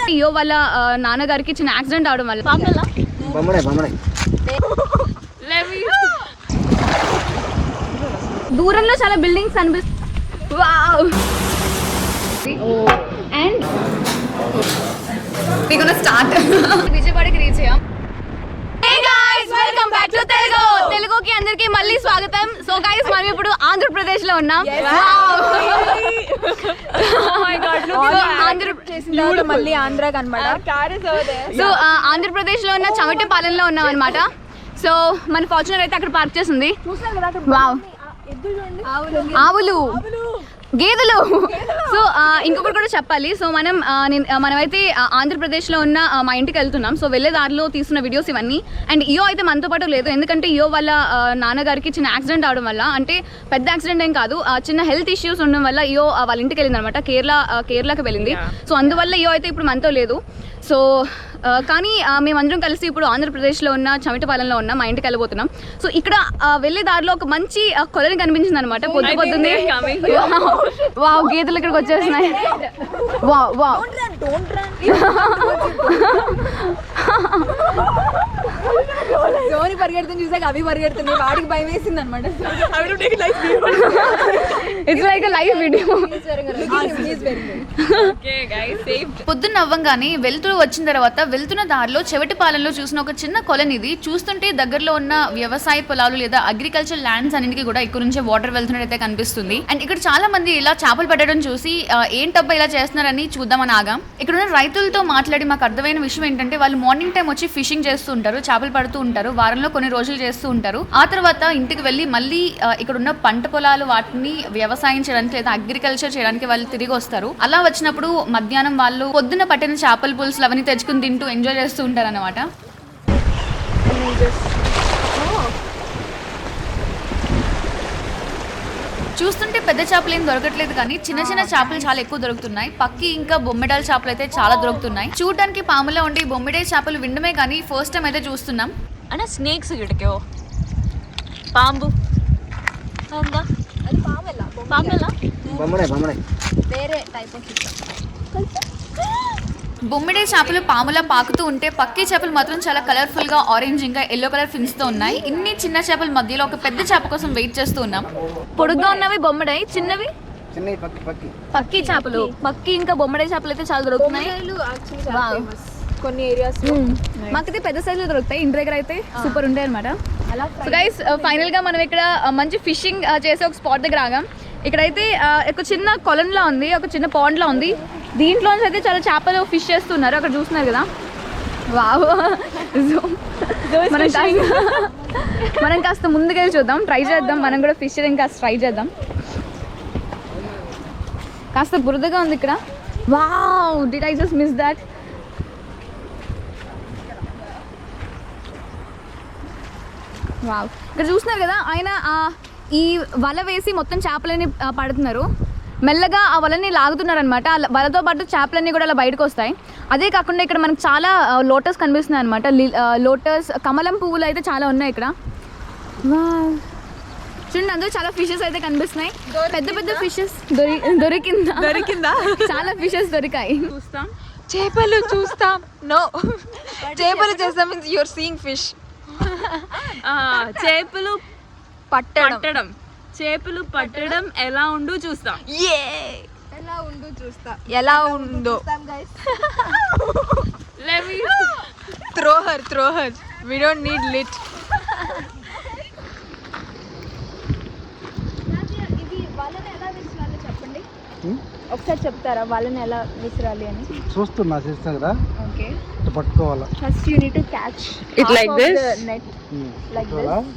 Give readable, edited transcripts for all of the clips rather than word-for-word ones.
అయ్యో వాళ్ళ నాన్నగారికి చిన్న యాక్సిడెంట్ అవడం వల్ల దూరంలో చాలా బిల్డింగ్స్ కనిపిస్తాయి అండ్ స్టార్ట్ విజయవాడకి రీచ్ అయ్యాం. వెల్కమ్ బ్యాక్ టు తెలుగుకి అందరికి మళ్ళీ స్వాగతం. సో గైస్ మనం ఇప్పుడు ఆంధ్రప్రదేశ్ లో ఉన్నాం. మళ్ళీ ఆంధ్ర కనమాట. సో ఆంధ్రప్రదేశ్ లో ఉన్న చమటపాలెంలో ఉన్నాం అనమాట. సో మన ఫార్చునర్ అయితే అక్కడ పార్క్ చేసింది. వావ్, ఆవులు, గేదెలు. సో ఇంకొకటి కూడా చెప్పాలి. సో మనమైతే ఆంధ్రప్రదేశ్లో ఉన్న మా ఇంటికి వెళ్తున్నాం. సో వెళ్ళే దారిలో తీస్తున్న వీడియోస్ ఇవన్నీ. అండ్ ఇయో అయితే మనతో పాటు లేదు, ఎందుకంటే ఇయో వాళ్ళ నాన్నగారికి చిన్న యాక్సిడెంట్ అవడం వల్ల, అంటే పెద్ద యాక్సిడెంట్ ఏం కాదు, చిన్న హెల్త్ ఇష్యూస్ ఉండడం వల్ల ఇయో వాళ్ళ ఇంటికి వెళ్ళింది అనమాట. కేరళకి వెళ్ళింది. సో అందువల్ల ఇయో అయితే ఇప్పుడు మనతో లేదు. సో కానీ మేమందరం కలిసి ఇప్పుడు ఆంధ్రప్రదేశ్లో ఉన్న చమటపాలెంలో ఉన్న మా ఇంటికి వెళ్ళబోతున్నాం. సో ఇక్కడ వెళ్ళే దారిలో ఒక మంచి కొలని కనిపించింది అనమాట. పొద్దున్నే వావ్, గేదెలు ఇక్కడికి వచ్చేస్తున్నాయి. వావ్ సోని పరిగెడుతుంది చూసాక అవి పరిగెడుతున్నాయి. వాడికి భయం వేసింది అనమాట. It's like live video. పొద్దున్న అవ్వంగానే వెళ్తూ వచ్చిన తర్వాత వెళ్తున్న దారిలో చెవటిపాలెంలో చూసిన ఒక చిన్న కొలని ఇది. చూస్తుంటే దగ్గరలో ఉన్న వ్యవసాయ పొలాలు లేదా అగ్రికల్చర్ ల్యాండ్స్ అన్నిటికీ కూడా ఇక్కడ నుంచే వాటర్ వెళ్తున్నట్టయితే కనిపిస్తుంది. అండ్ ఇక్కడ చాలా మంది ఇలా చేపలు పట్టడం చూసి ఏంటబ్బా ఇలా చేస్తున్నారని చూద్దామని ఆగాం. ఇక్కడ ఉన్న రైతులతో మాట్లాడి మాకు అర్థమైన విషయం ఏంటంటే వాళ్ళు మార్నింగ్ టైం వచ్చి ఫిషింగ్ చేస్తూ ఉంటారు, చేపలు పడుతూ ఉంటారు, వారంలో కొన్ని రోజులు చేస్తూ ఉంటారు. ఆ తర్వాత ఇంటికి వెళ్ళి మళ్ళీ ఇక్కడ ఉన్న పంట పొలాలు వాటిని వ్యవసాయం చేయడానికి లేదా అగ్రికల్చర్ చేయడానికి వాళ్ళు తిరిగి వస్తారు. అలా వచ్చినప్పుడు మధ్యాహ్నం వాళ్ళు పొద్దున పట్టిన చేపల పులుసులు అవన్నీ తెచ్చుకుని తింటూ ఎంజాయ్ చేస్తూ ఉంటారు అన్నమాట. చూస్తుంటే పెద్ద చేపలు ఏం దొరకట్లేదు, కానీ చిన్న చిన్న చేపలు చాలా ఎక్కువ దొరుకుతున్నాయి. పక్కి ఇంకా బొమ్మిడాల చేపలు అయితే చాలా దొరుకుతున్నాయి. చూడడానికి పాములా ఉండి బొమ్మిడే చేపలు వినడమే కానీ ఫస్ట్ టైం అయితే చూస్తున్నాం. అన్న స్నేక్స్ గిటకో పాంబు బొమ్మిడే చేపలు పాములా పాకుతూ ఉంటే పక్కి చేపలు మాత్రం చాలా కలర్ఫుల్ గా ఆరెంజ్ ఇంకా ఎల్లో కలర్ ఫిన్స్ తో ఉన్నాయి. ఇన్ని చిన్న చేపల మధ్యలో ఒక పెద్ద చేప కోసం వెయిట్ చేస్తూ ఉన్నాం. పొడుగ్గా ఉన్నవి బొమ్మిడై, చిన్నవి పక్కి చేపలు. పక్కి ఇంకా బొమ్మిడే చేపలు అయితే చాలా దొరుకుతున్నాయి కొన్ని ఏరియాస్. మాకైతే పెద్ద సైజులో దొరుకుతాయి. ఇంటి దగ్గర అయితే సూపర్ ఉంటాయి అనమాట. సో గైస్ ఫైనల్ గా మనం ఇక్కడ మంచి ఫిషింగ్ చేసే ఒక స్పాట్ దగ్గర ఆగాం. ఇక్కడైతే ఒక చిన్న కొలంలా ఉంది, ఒక చిన్న పాండ్ లా ఉంది. దీంట్లో అయితే చాలా చేపలు ఫిష్ చేస్తున్నారు, అక్కడ చూస్తున్నారు కదా. వావ్, మనం కాస్త ముందుకెళ్ళి చూద్దాం, ట్రై చేద్దాం. మనం కూడా ఫిష్ కాస్త ట్రై చేద్దాం. కాస్త బురదగా ఉంది ఇక్కడ. Wow, did I just miss that. Wow, ఇక్కడ చూస్తున్నారు కదా, ఆయన ఈ వల వేసి మొత్తం చేపలని పడుతున్నారు. మెల్లగా ఆ వలని లాగుతున్నారు అనమాట. వలతో పాటు చేపలన్నీ కూడా అలా బయటకు వస్తాయి. అదే కాకుండా ఇక్కడ మనకు చాలా లోటస్ కనిపిస్తున్నాయి అనమాట. లోటస్, కమలం పువ్వులు అయితే చాలా ఉన్నాయి ఇక్కడ. చూడండి, అందులో చాలా ఫిషెస్ అయితే కనిపిస్తున్నాయి. పెద్ద పెద్ద ఫిషెస్ దొరికిందా చాలా ఫిషెస్ దొరికాయి. చూస్తాం చేపలు, చూస్తాం నో చేపలు చేస్తాం means you are seeing fish. చేపలు పట్టడం, చేపలు పట్టడం ఎలా ఉందో చూస్తాం. ఎలా ఉందో through her we don't need lit. ఒకసారి చెప్తారా వాళ్ళని ఎలా విసిరాలి అని? చూస్తున్నా కదా. ఓకే, పట్టుకోవాలా. First you need to catch it like this net like this.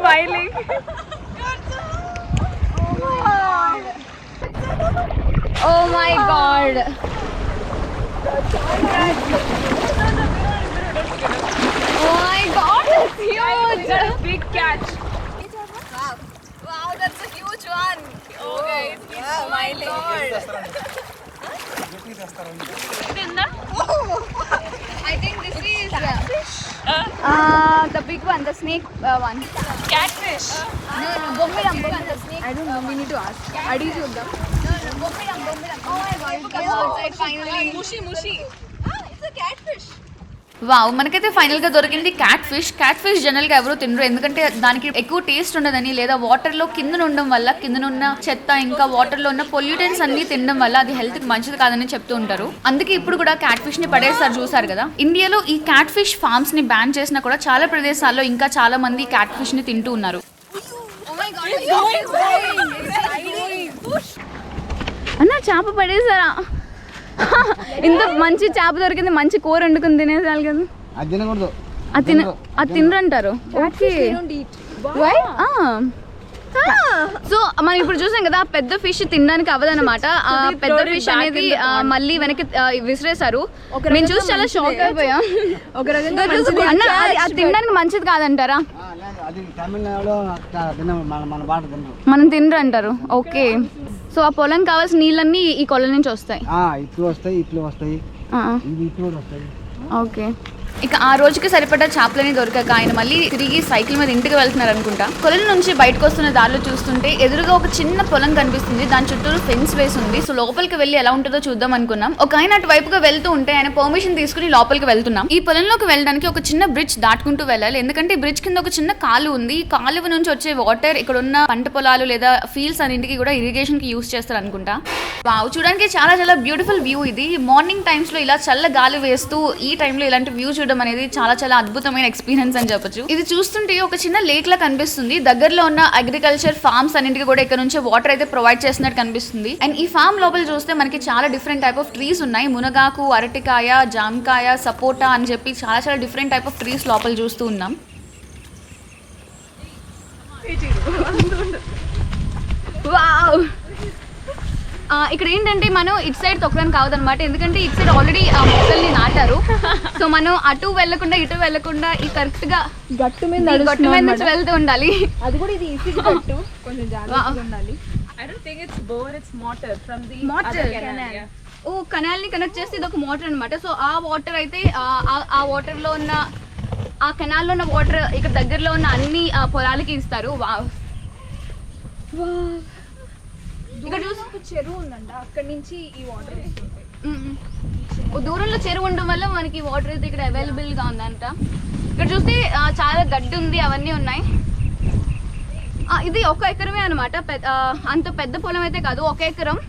smiling. Oh my god. Oh my god, that's huge. That's a big catch. Wow, that's a huge one. Oh I think this is the big one, the snake one. Catfish. No, bombiram, the snake. I don't know. We need to ask. Adi chuddam. No, bombiram. Oh my God! It came outside finally. Mushi. It's a catfish. Wow, మనకైతే final గా దొరికింది cat fish general గా ఎవరు తినరు, ఎందుకంటే దానికి ఎక్కువ taste ఉండదని, లేదా వాటర్ లో కింద ఉండడం వల్ల కిందనున్న చెత్త ఇంకా వాటర్ లో ఉన్న పొల్యూటెంట్స్ అన్ని తినడం వల్ల అది హెల్త్ కి మంచిది కాదని చెప్తూ ఉంటారు. అందుకే ఇప్పుడు కూడా క్యాట్ ఫిష్ ని పడేసారు, చూసారు కదా. ఇండియాలో ఈ క్యాట్ ఫిష్ ఫార్మ్స్ ని బ్యాన్ చేసినా కూడా చాలా ప్రదేశాల్లో ఇంకా చాలా మంది క్యాట్ ఫిష్ ని తింటూ ఉన్నారు. అన్న చేప పడేసారా? ఇంత మంచి చేప దొరికింది, మంచి కూర వండుకుని తినేసాలి కదా. అది తినకూడదు, అది తినరంటారు. ఓకే, సో మనం ఇప్పుడు చూసాం కదా, పెద్ద ఫిష్ తినడానికి అవ్వదన్నమాట. ఆ పెద్ద ఫిష్ అనేది మళ్ళీ వెనక్కి విసిరేశారు. మేము చూసి చాలా షాక్ అయిపోయాం. అన్న అది తినడానికి మంచిది కాదంటారా? మనం తినరు అంటారు. ఓకే, సో ఆ పొలం కావాల్సిన నీళ్ళన్నీ ఈ కొల నుంచి వస్తాయి. ఇట్లు వస్తాయి. ఓకే, ఇక ఆ రోజుకి సరిపడ్డ చేపలని దొరకక ఆయన మళ్ళీ తిరిగి సైకిల్ మీద ఇంటికి వెళ్తున్నారు అనుకుంటా. కొలను నుంచి బయటకు వస్తున్న దారిలో చూస్తుంటే ఎదురుగా ఒక చిన్న పొలం కనిపిస్తుంది. దాని చుట్టూ ఫెన్స్ వేసి ఉంది. సో లోపలికి వెళ్ళి ఎలా ఉంటుందో చూద్దాం అనుకున్నాం. ఒక ఆయన అటువైపుగా వెళ్తూ ఉంటే ఆయన పర్మిషన్ తీసుకుని లోపలికి వెళ్తున్నాం. ఈ పొలంలోకి వెళ్ళడానికి ఒక చిన్న బ్రిడ్జ్ దాటుకుంటూ వెళ్ళాలి, ఎందుకంటే ఈ బ్రిడ్జ్ కింద ఒక చిన్న కాలువ ఉంది. ఈ కాలువ నుంచి వచ్చే వాటర్ ఇక్కడ ఉన్న పంట పొలాలు లేదా ఫీల్డ్స్ అన్నింటికి కూడా ఇరిగేషన్ కి యూస్ చేస్తారు అనుకుంటా. వావ్, చూడడానికి చాలా చాలా బ్యూటిఫుల్ వ్యూ ఇది. మార్నింగ్ టైమ్స్ లో ఇలా చల్ల గాలి వేస్తూ ఈ టైంలో ఇలాంటి వ్యూ అనేది చాలా చాలా అద్భుతమైన ఎక్స్పీరియన్స్ అని చెప్పొచ్చు. ఇది చూస్తుంటే ఒక చిన్న లేక్ లా కనిపిస్తుంది. దగ్గరలో ఉన్న అగ్రికల్చర్ ఫార్మ్స్ అన్నింటికి కూడా ఇక్కడ నుంచి వాటర్ అయితే ప్రొవైడ్ చేస్తున్నట్టు కనిపిస్తుంది. అండ్ ఈ ఫార్మ్ లోపల చూస్తే మనకి చాలా డిఫరెంట్ టైప్ ఆఫ్ ట్రీస్ ఉన్నాయి. మునగాకు, అరటికాయ, జామకాయ, సపోటా అని చెప్పి చాలా చాలా డిఫరెంట్ టైప్ ఆఫ్ ట్రీస్ లోపల చూస్తూ ఉన్నాం. వావ్, ఇక్కడ ఏంటంటే మనం ఇటు సైడ్ తొక్కడానికి కావదనమాట, ఎందుకంటే ఇటు సైడ్ ఆల్రెడీ మొక్కల్ని నాటారు. సో మనం అటు వెళ్లకుండా ఇటు వెళ్లకుండా ఈ కరెక్ట్ గా గట్టు మీద నుంచి వెళ్తూ ఉండాలి. అది కూడా ఇది ఈజీ గట్టు, కొంచెం జాగ్రత్తగా ఉండాలి. I don't think it's bore, it's mortar from the Mortar. other canal. Yeah. Oh, canal ని కనెక్ట్ చేసి ఇది ఒక మోటార్ అనమాట. సో ఆ వాటర్ అయితే ఆ వాటర్ లో ఉన్న ఆ కెనాల్ లో ఉన్న వాటర్ ఇక్కడ దగ్గరలో ఉన్న అన్ని పొలాలకి ఇస్తారు. వావ్, ఇక్కడ చూసి చెరువు ఉందంట, అక్కడ నుంచి ఈ వాటర్ దూరంలో చెరువు ఉండడం వల్ల మనకి వాటర్ అయితే ఇక్కడ అవైలబుల్ గా ఉందంట. ఇక్కడ చూస్తే చాలా గడ్డి ఉంది, అవన్నీ ఉన్నాయి. ఇది 1 ఎకరమే అనమాట, అంత పెద్ద పొలం అయితే కాదు, 1 ఎకరం.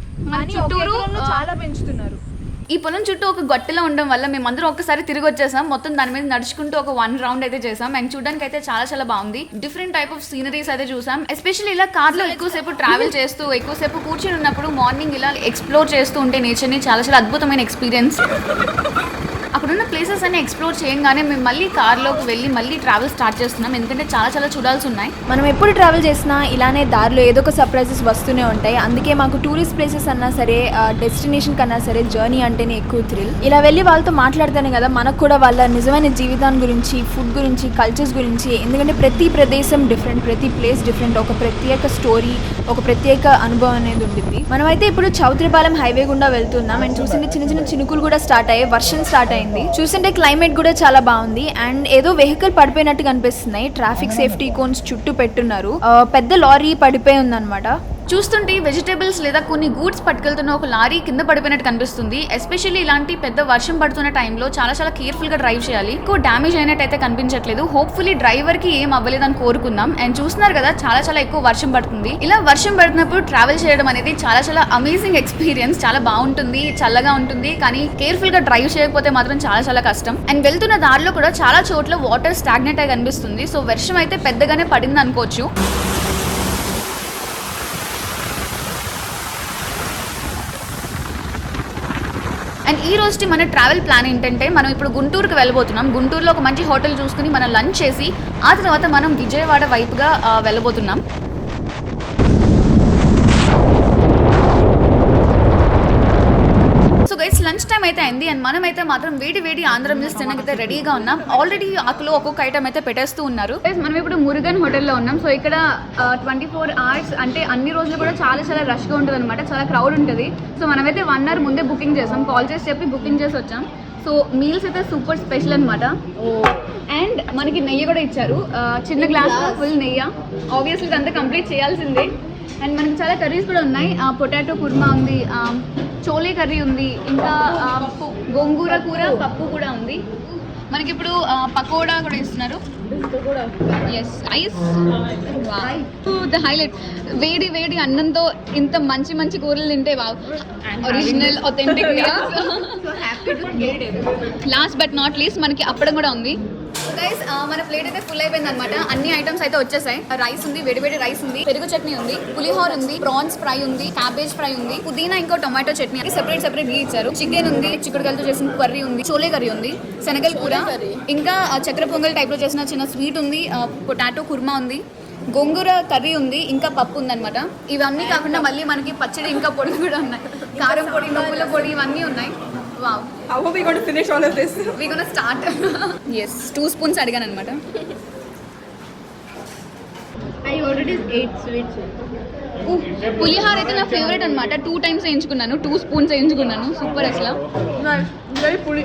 చుట్టూరు చాలా పెంచుతున్నారు. ఈ పొలం చుట్టూ ఒక గట్టెలో ఉండడం వల్ల మేమందరం ఒక్కసారి తిరిగి వచ్చేసాం. మొత్తం దాని మీద నడుచుకుంటూ ఒక 1 రౌండ్ అయితే చేసాం. అండ్ చూడడానికి అయితే చాలా చాలా బాగుంది. డిఫరెంట్ టైప్ ఆఫ్ సీనరీస్ అయితే చూసాం. ఎస్పెషల్లీ ఇలా కార్లో ఎక్కువసేపు ట్రావెల్ చేస్తూ ఎక్కువసేపు కూర్చొని ఉన్నప్పుడు మార్నింగ్ ఇలా ఎక్స్ప్లోర్ చేస్తూ ఉంటే నేచర్ని చాలా చాలా అద్భుతమైన ఎక్స్పీరియన్స్. అక్కడున్న ప్లేసెస్ అన్ని ఎక్స్ప్లోర్ చేయగానే మేము మళ్ళీ కార్లోకి వెళ్ళి మళ్ళీ ట్రావెల్ స్టార్ట్ చేస్తున్నాం, ఎందుకంటే చాలా చాలా చూడాల్సి ఉన్నాయి. మనం ఎప్పుడు ట్రావెల్ చేసినా ఇలానే దారిలో ఏదో ఒక సర్ప్రైజెస్ వస్తూనే ఉంటాయి. అందుకే మాకు టూరిస్ట్ ప్లేసెస్ అన్నా సరే, డెస్టినేషన్ కన్నా సరే జర్నీ అంటేనే ఎక్కువ థ్రిల్. ఇలా వెళ్ళి వాళ్ళతో మాట్లాడితేనే కదా మనకు కూడా వాళ్ళ నిజమైన జీవితాన్ని గురించి, ఫుడ్ గురించి, కల్చర్స్ గురించి, ఎందుకంటే ప్రతి ప్రదేశం డిఫరెంట్, ప్రతి ప్లేస్ డిఫరెంట్, ఒక ప్రత్యేక స్టోరీ, ఒక ప్రత్యేక అనుభవం అనేది ఉంటుంది. మనమైతే ఇప్పుడు చౌత్రిపాలెం హైవే గుండా వెళ్తున్నాం. అండ్ చూసింటే చిన్న చిన్న చినుకులు కూడా స్టార్ట్ అయ్యాయి, వర్షం స్టార్ట్ అయింది. చూస్తుంటే క్లైమేట్ కూడా చాలా బాగుంది. అండ్ ఏదో వెహికల్ పడిపోయినట్టు కనిపిస్తున్నాయి. ట్రాఫిక్ సేఫ్టీ కోన్స్ చుట్టూ పెట్టున్నారు. పెద్ద లారీ పడిపోయి ఉందన్నమాట. చూస్తుంటే వెజిటేబుల్స్ లేదా కొన్ని గూడ్స్ పట్టుకెళ్తున్న ఒక లారీ కింద పడిపోయినట్టు కనిపిస్తుంది. ఎస్పెషల్లీ ఇలాంటి పెద్ద వర్షం పడుతున్న టైంలో చాలా చాలా కేర్ఫుల్ గా డ్రైవ్ చేయాలి. ఎక్కువ డ్యామేజ్ అయినట్టు అయితే కనిపించట్లేదు. హోప్ఫుల్లీ డ్రైవర్ కి ఏం అవ్వలేదని కోరుకుందాం. అండ్ చూస్తున్నారు కదా, చాలా చాలా ఎక్కువ వర్షం పడుతుంది. ఇలా వర్షం పడుతున్నప్పుడు ట్రావెల్ చేయడం అనేది చాలా చాలా అమేజింగ్ ఎక్స్పీరియన్స్. చాలా బాగుంటుంది, చల్లగా ఉంటుంది. కానీ కేర్ఫుల్ గా డ్రైవ్ చేయకపోతే మాత్రం చాలా చాలా కష్టం. అండ్ వెళ్తున్న దారిలో కూడా చాలా చోట్ల వాటర్ స్టాగ్నెట్ అయి కనిపిస్తుంది. సో వర్షం అయితే పెద్దగానే పడింది అనుకోవచ్చు. అండ్ ఈ రోజుకి మన ట్రావెల్ ప్లాన్ ఏంటంటే, మనం ఇప్పుడు గుంటూరుకి వెళ్ళబోతున్నాం. గుంటూరులో ఒక మంచి హోటల్ చూసుకుని మనం లంచ్ చేసి ఆ తర్వాత మనం విజయవాడ వైపుగా వెళ్ళబోతున్నాం. సో గైస్, లంచ్ టైం అయితే అయింది అండ్ మనమైతే మాత్రం వేడి వేడి ఆంధ్ర మీల్స్ తినకైతే రెడీగా ఉన్నాం. ఆల్రెడీ ఆకులో ఒక్కొక్క ఐటమ్ అయితే పెట్టేస్తూ ఉన్నారు. మనం ఇప్పుడు మురుగన్ హోటల్లో ఉన్నాం. సో ఇక్కడ 24 hours అంటే అన్ని రోజులు కూడా చాలా చాలా రష్గా ఉంటుంది అనమాట, చాలా క్రౌడ్ ఉంటుంది. సో మనమైతే 1 hour ముందే బుకింగ్ చేసాం, కాల్ చేసి చెప్పి బుకింగ్ చేసి వచ్చాం. సో మీల్స్ అయితే సూపర్ స్పెషల్ అనమాట. అండ్ మనకి నెయ్యి కూడా ఇచ్చారు, చిన్న గ్లాస్ ఫుల్ నెయ్యి. ఆబ్వియస్లీ ఇదంతా కంప్లీట్ చేయాల్సిందే. అండ్ మనకి చాలా కర్రీస్ కూడా ఉన్నాయి. పొటాటో కుర్మా ఉంది, చోలే కర్రీ ఉంది, ఇంకా గోంగూర కూర పప్పు కూడా ఉంది. మనకి ఇప్పుడు పకోడా కూడా ఇస్తున్నారు. Yes is the highlight. వేడి వేడి అన్నంతో ఇంత మంచి మంచి కూరలు తింటే original authentic. Last but not least మనకి అప్పడం కూడా ఉంది. గైస్ మన ప్లేట్ అయితే ఫుల్ అయిపోయింది అనమాట. అన్ని ఐటమ్స్ అయితే వచ్చేసాయి. రైస్ ఉంది, వేడి వేడి రైస్ ఉంది, పెరుగు చట్నీ ఉంది, పులిహోర ఉంది, ప్రాన్స్ ఫ్రై ఉంది, క్యాబేజ్ ఫ్రై ఉంది, పుదీనా ఇంకో టొమాటో చట్నీ అని సెపరేట్ సెపరేట్ గా ఇచ్చారు. చికెన్ ఉంది, చిక్కుడుకాయలతో చేసిన కర్రీ ఉంది, చోలే కర్రీ ఉంది, శనగల కూర, ఇంకా చక్కెర పొంగల్ టైప్ లో చేసిన చిన్న స్వీట్ ఉంది, పొటాటో కుర్మా ఉంది, గోంగూర కర్రీ ఉంది, ఇంకా పప్పు ఉంది అనమాట. ఇవన్నీ కాకుండా మళ్ళీ మనకి పచ్చడి ఇంకా పొడి కూడా ఉన్నాయి, కారం పొడి, నువ్వుల పొడి, ఇవన్నీ ఉన్నాయి. Wow. How are we going to finish all of this? We're going to start. Yes, 2 spoons అడిగాను అనమాట. I ordered 8 sweets. పులిహార అయితే నా ఫేవరెట్ అనమాట. 2 times వేయించుకున్నాను, 2 spoons వేయించుకున్నాను. సూపర్ అసలు. Very fully.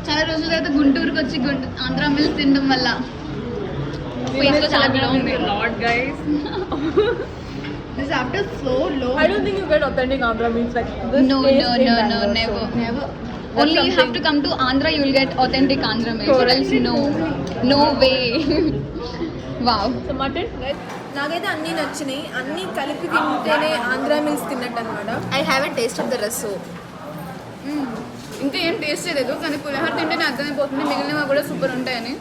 చాలా రోజుల తర్వాత గుంటూరుకి వచ్చి ఆంధ్ర మిల్స్ తినడం వల్ల ఫేస్ లో చాలా గ్లో ఉంది. Lord, guys. This after so long. I don't think you get authentic Andhra meals like this. No, taste in Bangalore, never. so. Never. Only you have to come to Andhra, you will get authentic Andhra meals. Or else no way. Wow. So mutton, right? నాకైతే అన్నీ నచ్చినాయి. అన్నీ కలిపి తింటేనే Andhra meals తిన్నట్టు అనమాట. I haven't tasted the rest, so. ఇంకా ఏం టేస్ట్ చేయలేదు, కానీ పులిహోర తింటేనే అర్థమైపోతుంది మిగిలినవి కూడా సూపర్ ఉంటాయని.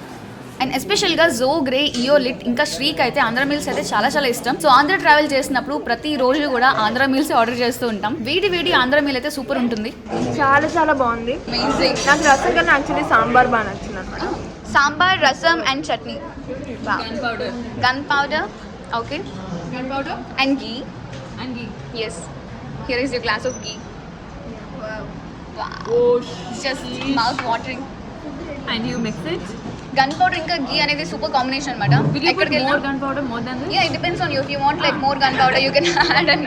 అండ్ ఎస్పెషల్గా జో, గ్రే, ఇయో, లిట్ ఇంకా శ్రీక్ అయితే ఆంధ్ర మీల్స్ అయితే చాలా చాలా ఇష్టం. సో ఆంధ్ర ట్రావెల్ చేసినప్పుడు ప్రతి రోజు కూడా ఆంధ్ర మీల్స్ ఆర్డర్ చేస్తూ ఉంటాం. వేడి వేడి ఆంధ్ర మీల్ అయితే సూపర్ ఉంటుంది. చాలా చాలా బాగుంది. నాకు రసం కన్నా యాక్చువల్లీ సాంబార్ బాగా నచ్చింది అనమాట. Sambar, rasam and chutney, Gunpowder. Gunpowder, okay, Gunpowder and ghee. and ghee. Yes, here is your glass of ghee. Oh, just mouth watering. and you mix it. Gunpowder ఇంకా ఘీ అనేది సూపర్ కాంబినేషన్ అనమాట. Will you put more gunpowder more than this? Yeah, it depends on you. If you want like more gunpowder, you can add. And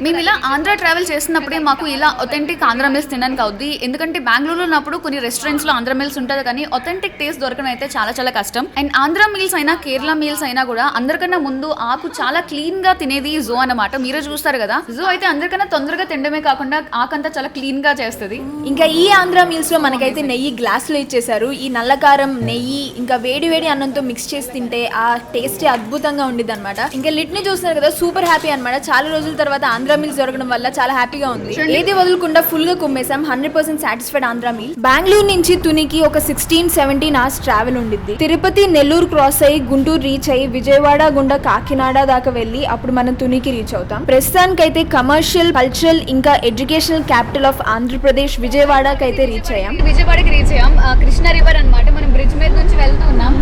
మేము ఇలా Andhra travel చేసినప్పుడే మాకు ఇలా authentic Andhra meals తినడానికి అవుద్ది. ఎందుకంటే బెంగళూరులో ఉన్నప్పుడు కొన్ని రెస్టారెంట్స్లో ఆంధ్ర మీల్స్ ఉంటుంది, కానీ ఒథెంటిక్ టేస్ట్ దొరకడం అయితే చాలా చాలా కష్టం. అండ్ ఆంధ్ర మీల్స్ అయినా కేరళ మీల్స్ అయినా కూడా అందరికన్నా ముందు ఆకు చాలా క్లీన్గా తినేది జో అనమాట. మీరే చూస్తారు కదా, జో అయితే అందరికన్నా తొందరగా తినడమే కాకుండా ఆకంతా చాలా క్లీన్గా చేస్తుంది. ఇంకా ఈ ఆంధ్ర మీల్స్లో మనకైతే నెయ్యి గ్లాసులో ఇచ్చేసారు. ఈ నల్లకారం, నెయ్యి ఇంకా వేడి వేడి అన్నంతో మిక్స్ చేసి తింటే ఆ టేస్టే అద్భుతంగా ఉండిద్ది అనమాట. ఇంకా లిట్ని చూస్తున్నారు కదా, సూపర్ హ్యాపీ అనమాట. చాలా రోజుల తర్వాత ఆంధ్ర మీల్స్ దొరకడం వల్ల చాలా హ్యాపీగా ఉంది. ఏది వదలకుండా ఫుల్ గా కుమ్మేసాం. 100% సాటిస్ఫైడ్ ఆంధ్ర మీల్. బెంగళూరు నుంచి తునికి ఒక 16-17 hours ట్రావెల్ ఉండిద్ది. తిరుపతి, నెల్లూరు క్రాస్ అయ్యి గుంటూరు రీచ్ అయ్యి విజయవాడ గుండా కాకినాడ దాకా వెళ్ళి అప్పుడు మనం తునికి రీచ్ అవుతాం. ప్రస్తుతానికైతే కమర్షియల్, కల్చరల్ ఇంకా ఎడ్యుకేషనల్ క్యాపిటల్ ఆఫ్ ఆంధ్రప్రదేశ్ విజయవాడకి అయితే రీచ్ అయ్యాం. విజయవాడకి రీచ్ అయ్యాం. కృష్ణా రివర్ అనమాట. మనం బ్రిడ్జ్ మీద నుంచి వెళ్తూ ఉన్నాం.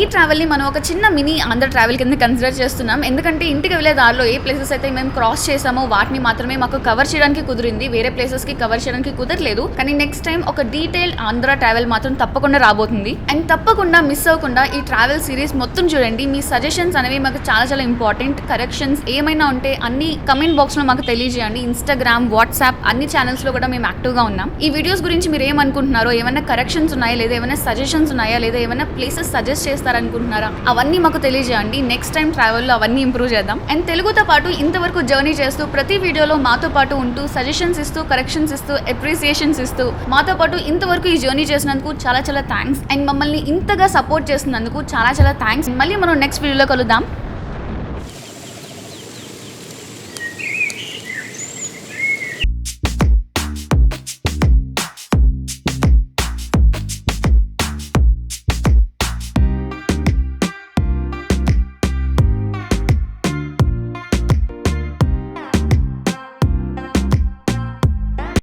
ఈ ట్రావెల్ని మనం ఒక చిన్న మినీ ఆంధ్ర ట్రావెల్ కింద కన్సిడర్ చేస్తున్నాం. ఎందుకంటే ఇంటికి వెళ్ళే దారిలో ఏ ప్లేసెస్ అయితే మేము క్రాస్ చేసామో వాటిని మాత్రమే మాకు కవర్ చేయడానికి కుదిరింది, వేరే ప్లేసెస్కి కవర్ చేయడానికి కుదరలేదు. కానీ నెక్స్ట్ టైం ఒక డీటెయిల్ ఆంధ్ర ట్రావెల్ మాత్రం తప్పకుండా రాబోతుంది. అండ్ తప్పకుండా మిస్ అవ్వకుండా ఈ ట్రావెల్ సిరీస్ మొత్తం చూడండి. మీ సజెషన్స్ అనేవి మాకు చాలా చాలా ఇంపార్టెంట్. కరెక్షన్స్ ఏమైనా ఉంటే అన్ని కమెంట్ బాక్స్లో మాకు తెలియజేయండి. ఇన్స్టాగ్రామ్, వాట్సాప్ అన్ని ఛానల్స్లో కూడా మేము యాక్టివ్గా ఉన్నాం. ఈ వీడియోస్ గురించి మీరు ఏమనుకుంటున్నారో, ఏమైనా కరెక్షన్స్ ఉన్నాయా, లేదా ఏమైనా సజెషన్స్ ఉన్నాయా, లేదా ఏమైనా ప్లేసెస్ సజెస్ట్ చేస్తారనుకుంటున్నారా, అవన్నీ మాకు తెలియజేయండి. నెక్స్ట్ టైం ట్రావెల్లో అవన్నీ ఇంప్రూవ్ చేద్దాం. అండ్ తెలుగుతో పాటు ఇంతవరకు జర్నీ చేస్తూ ప్రతి వీడియోలో మాతో పాటు ఉంటూ సజెషన్స్ ఇస్తూ, కరెక్షన్స్ ఇస్తూ, అప్రిసియేషన్స్ ఇస్తూ మాతో పాటు ఇంతవరకు ఈ జర్నీ చేసినందుకు చాలా చాలా థ్యాంక్స్. అండ్ మమ్మల్ని ఇంతగా సపోర్ట్ చేస్తున్నందుకు చాలా చాలా థ్యాంక్స్. మళ్ళీ మనం నెక్స్ట్ వీడియోలో కలుద్దాం.